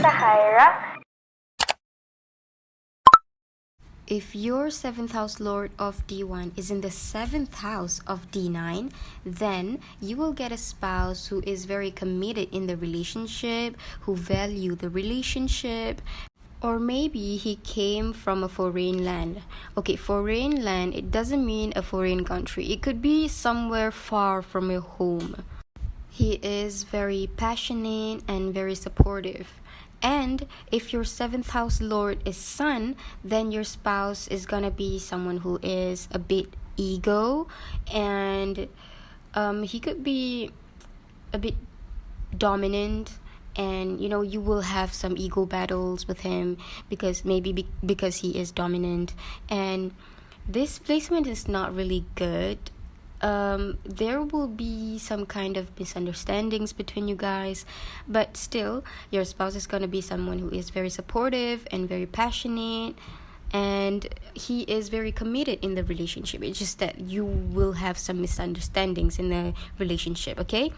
Sahara. If your 7th house lord of D1 is in the 7th house of D9, then you will get a spouse who is very committed in the relationship, who value the relationship, or maybe he came from a foreign land. Okay, foreign land, it doesn't mean a foreign country. It could be somewhere far from your home. He is very passionate and very supportive. And if your 7th house lord is Sun, then your spouse is gonna be someone who is a bit ego, and he could be a bit dominant, and you will have some ego battles with him because because he is dominant, and this placement is not really good. There will be some kind of misunderstandings between you guys, but still your spouse is going to be someone who is very supportive and very passionate, and he is very committed in the relationship. It's just that you will have some misunderstandings in the relationship, okay?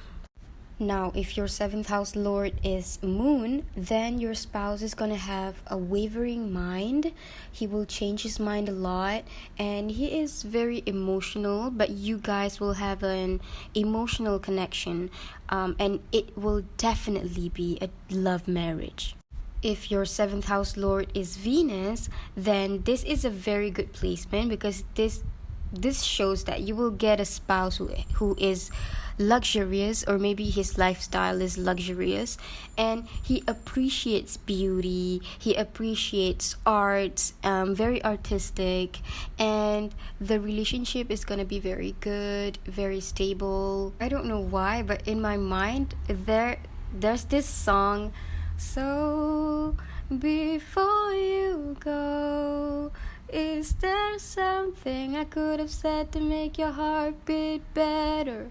Now, if your 7th house lord is Moon, then your spouse is going to have a wavering mind. He will change his mind a lot, and he is very emotional, but you guys will have an emotional connection, and it will definitely be a love marriage. If your 7th house lord is Venus, then this is a very good placement because this shows that you will get a spouse who is luxurious, or maybe his lifestyle is luxurious, and he appreciates beauty, he appreciates arts, very artistic, and the relationship is gonna be very good, very stable. I don't know why, but in my mind there's this song, so before you go, is there something I could have said to make your heart beat better?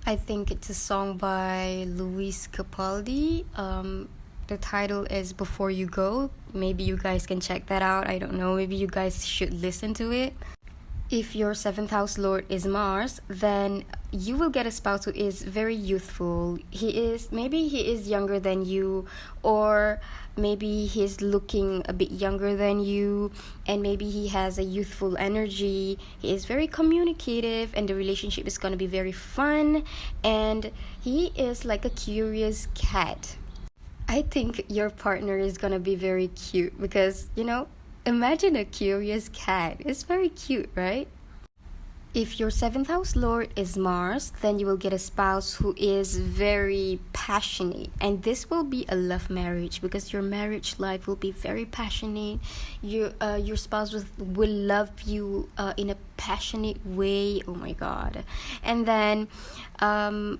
I think it's a song by Luis Capaldi. The title is Before You Go. Maybe you guys can check that out. I don't know. Maybe you guys should listen to it. If your 7th house lord is Mars, then you will get a spouse who is very youthful. Maybe he is younger than you, or maybe he's looking a bit younger than you, and maybe he has a youthful energy. He is very communicative, and the relationship is going to be very fun, and he is like a curious cat. I think your partner is going to be very cute because, imagine a curious cat. It's very cute, right? If your 7th house lord is Mars, then you will get a spouse who is very passionate, and this will be a love marriage because your marriage life will be very passionate. Your spouse will love you in a passionate way. Oh my god. And then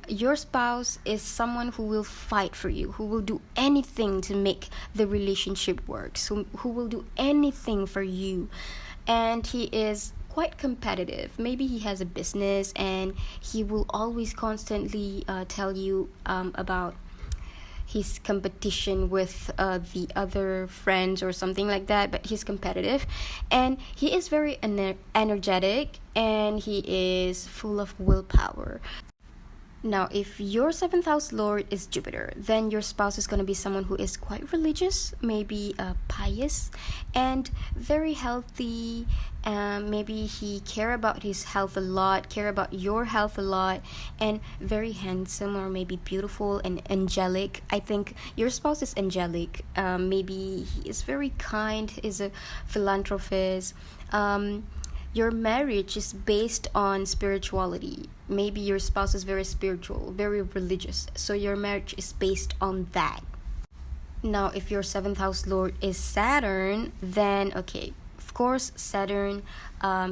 your spouse is someone who will fight for you, who will do anything to make the relationship work, who will do anything for you, and he is quite competitive. Maybe he has a business and he will always constantly tell you about his competition with the other friends or something like that, but he's competitive, and he is very energetic, and he is full of willpower. Now, if your 7th house lord is Jupiter, then your spouse is going to be someone who is quite religious, maybe pious, and very healthy. Maybe he care about his health a lot, care about your health a lot, and very handsome, or maybe beautiful and angelic. I think your spouse is angelic. Maybe he is very kind, is a philanthropist. Your marriage is based on spirituality. Maybe your spouse is very spiritual, very religious, so your marriage is based on that. Now, if your 7th house lord is Saturn, then okay, of course Saturn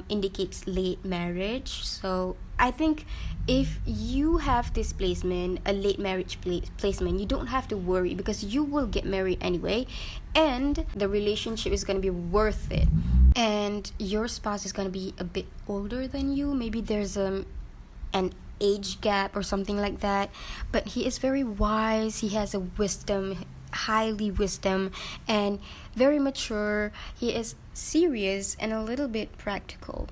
indicates late marriage. So I think if you have this placement, a late marriage placement, you don't have to worry because you will get married anyway, and the relationship is going to be worth it. And your spouse is going to be a bit older than you. Maybe there's an age gap or something like that, but he is very wise. He has a wisdom, highly wisdom, and very mature. He is serious and a little bit practical.